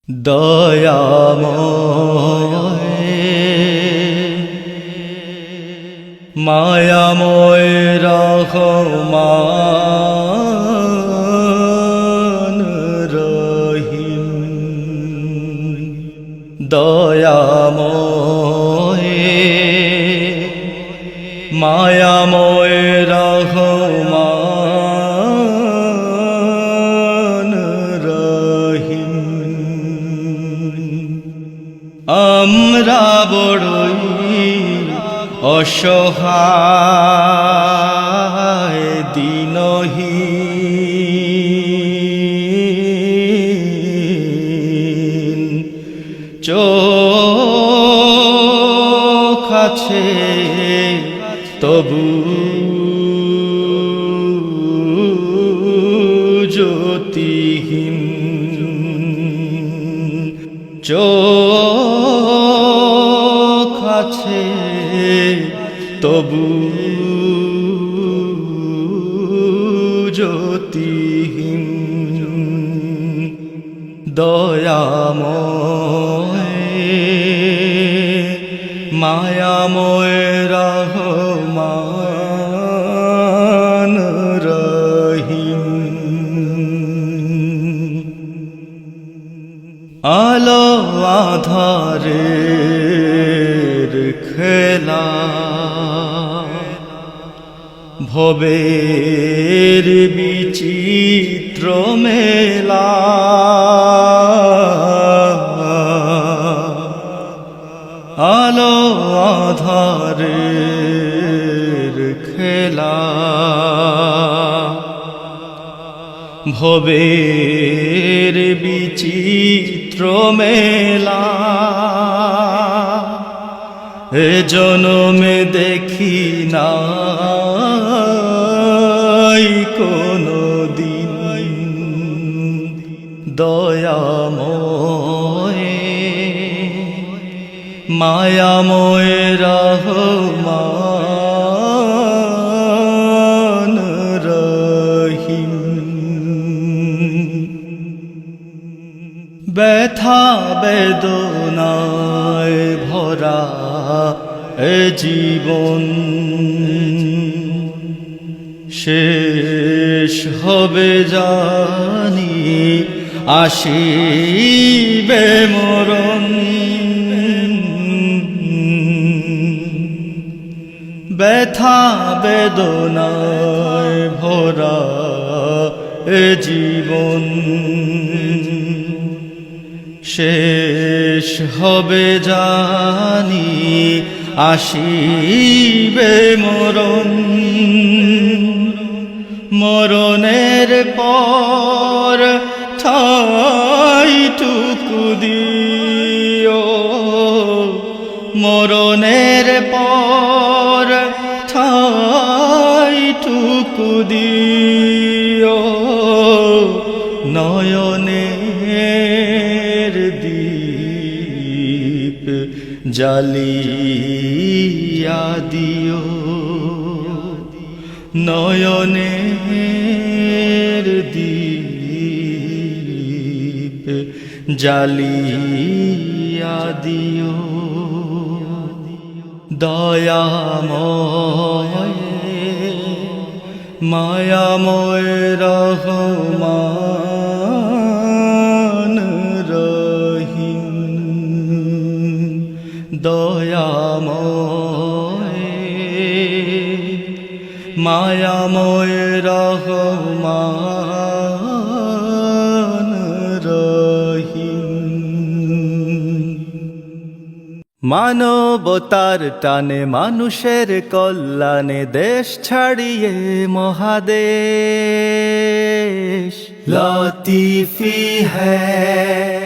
দয়াময় মায়াময় রহমান রহিম। দয়াময় মায়াময় রহমান রহিম। আমরা বড়ই অসহায় দিনহীন, চোখ আছে তবু জ্যোতিহীন, চোখ আছে তবু জ্যোতিহীন। দয়াময় মায়াময় রহমান রহিম। আলো আধারের খেলা, ভবের বিচিত্র মেলা, আলো আধারের খেলা, ভবের বিচিত্র মেলা। এ জনমে দেখি নাই কোনো দিন। দয়াময় মায়াময় রহমান রহিম। ব্যথা বেদনায় ভরা এ জীবন, শেষ হবে জানি আসিবে মরণ। ব্যথা বেদনায় ভরা এ জীবন, শেষ হবে জানি আসিবে মরণ। মরণের পর ঠাইটুকু দিও, মরণের পর ঠাইটুকু দিও। নয়নের দীপ জ্বালিয়া দিও, নয়নের দীপ জ্বালিয়া দিও। দয়াময় মায়াময় রহমান রহিম। দয়াময় মায়াময় রহমান রহিম। মানবতার টানে মানুষের কল্যাণে দেশ ছাড়িয়ে মহাদেশ। লতিফি হ্যায়